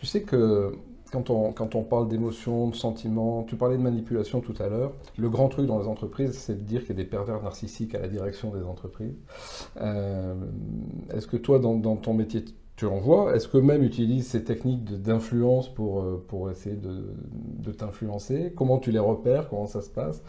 sais que quand on parle d'émotions, de sentiments, tu parlais de manipulation tout à l'heure, le grand truc dans les entreprises, c'est de dire qu'il y a des pervers narcissiques à la direction des entreprises. Est-ce que toi, dans ton métier, tu en vois? Est-ce que même utilisent ces techniques d'influence pour essayer de t'influencer? Comment tu les repères? Comment ça se passe?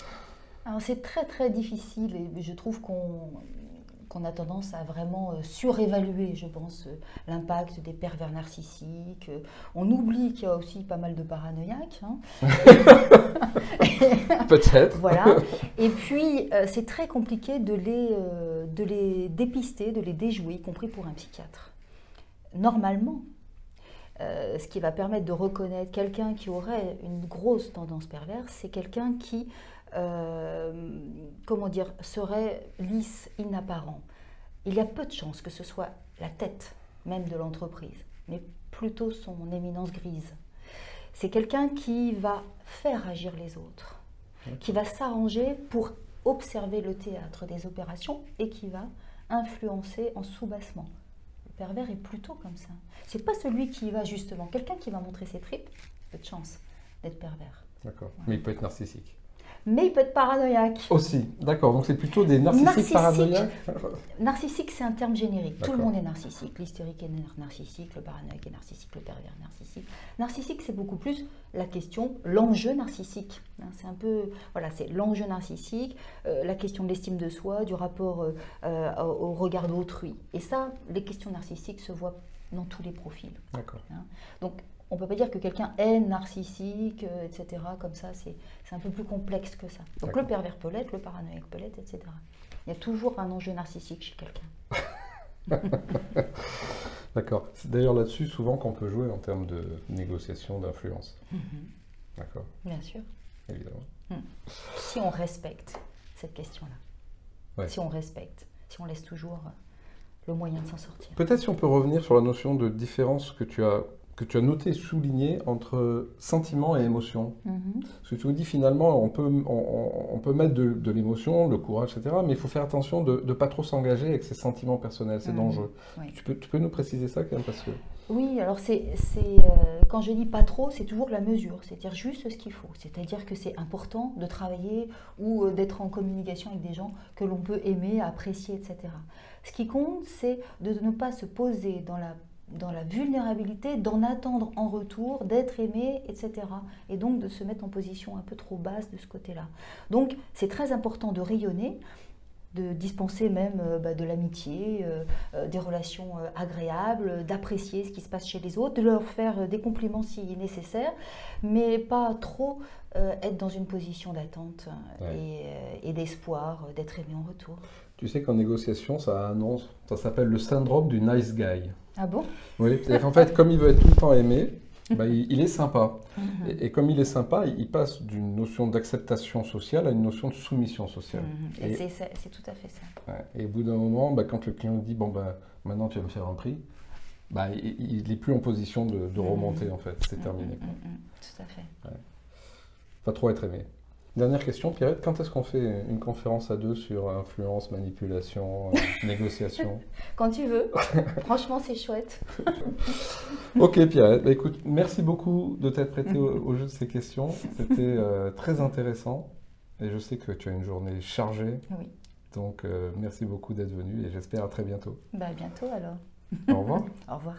Alors c'est très très difficile et je trouve qu'on a tendance à vraiment surévaluer, je pense, l'impact des pervers narcissiques. On oublie qu'il y a aussi pas mal de paranoïaques, hein. Peut-être. Voilà. Et puis, c'est très compliqué de les dépister, de les déjouer, y compris pour un psychiatre. Normalement, ce qui va permettre de reconnaître quelqu'un qui aurait une grosse tendance perverse, c'est quelqu'un qui, comment dire, serait lisse, inapparent. Il y a peu de chances que ce soit la tête même de l'entreprise, mais plutôt son éminence grise. C'est quelqu'un qui va faire agir les autres, qui va s'arranger pour observer le théâtre des opérations et qui va influencer en sous-bassement. Le pervers est plutôt comme ça. C'est pas celui qui va justement, quelqu'un qui va montrer ses tripes, peu de chance d'être pervers. D'accord. Voilà. Mais il peut être narcissique. Mais il peut être paranoïaque. Aussi, d'accord. Donc c'est plutôt des narcissiques paranoïaques. Narcissique, c'est un terme générique. Tout le D'accord. monde est narcissique. L'hystérique est narcissique, le paranoïaque est narcissique, le pervers est narcissique. Narcissique, c'est beaucoup plus la question, l'enjeu narcissique. C'est un peu, voilà, c'est l'enjeu narcissique, la question de l'estime de soi, du rapport au regard d'autrui. Et ça, les questions narcissiques se voient dans tous les profils. D'accord. Donc, on ne peut pas dire que quelqu'un est narcissique, etc. Comme ça, c'est un peu plus complexe que ça. Donc le pervers peut l'être, le paranoïaque peut l'être, etc. Il y a toujours un enjeu narcissique chez quelqu'un. D'accord. C'est d'ailleurs là-dessus souvent qu'on peut jouer en termes de négociation, d'influence. D'accord. Bien sûr. Évidemment. Si on respecte cette question-là, Ouais. si on respecte, si on laisse toujours le moyen de s'en sortir. Peut-être si on peut revenir sur la notion de différence que tu as noté, souligné entre sentiment et émotion. Parce que tu nous dis finalement, on peut mettre de l'émotion, le courage, etc. Mais il faut faire attention de ne pas trop s'engager avec ses sentiments personnels, c'est dangereux. Oui. Tu peux nous préciser ça quand même parce que... Oui, alors quand je dis pas trop, c'est toujours la mesure, c'est-à-dire juste ce qu'il faut. C'est-à-dire que c'est important de travailler ou d'être en communication avec des gens que l'on peut aimer, apprécier, etc. Ce qui compte, c'est de ne pas se poser dans la vulnérabilité, d'en attendre en retour, d'être aimé, etc. Et donc de se mettre en position un peu trop basse de ce côté-là. Donc c'est très important de rayonner, de dispenser même de l'amitié, des relations agréables, d'apprécier ce qui se passe chez les autres, de leur faire des compliments si nécessaire, mais pas trop être dans une position d'attente et d'espoir d'être aimé en retour. Tu sais qu'en négociation, ça a un nom, ça s'appelle le syndrome du nice guy. Ah bon? Oui, c'est-à-dire qu'en fait, comme il veut être tout le temps aimé, il est sympa. Et comme il est sympa, il passe d'une notion d'acceptation sociale à une notion de soumission sociale. Et c'est tout à fait ça. Ouais. Et au bout d'un moment, quand le client dit bon maintenant tu vas me faire un prix, il n'est plus en position de remonter en fait, c'est terminé. Tout à fait. Ouais. Pas trop être aimé. Dernière question, Pierrette, quand est-ce qu'on fait une conférence à deux sur influence, manipulation, négociation? Quand tu veux. Franchement, c'est chouette. Ok, Pierrette, écoute, merci beaucoup de t'être prêtée au jeu de ces questions. C'était très intéressant et je sais que tu as une journée chargée. Oui. Donc, merci beaucoup d'être venue et j'espère à très bientôt. À bientôt alors. Au revoir. Au revoir.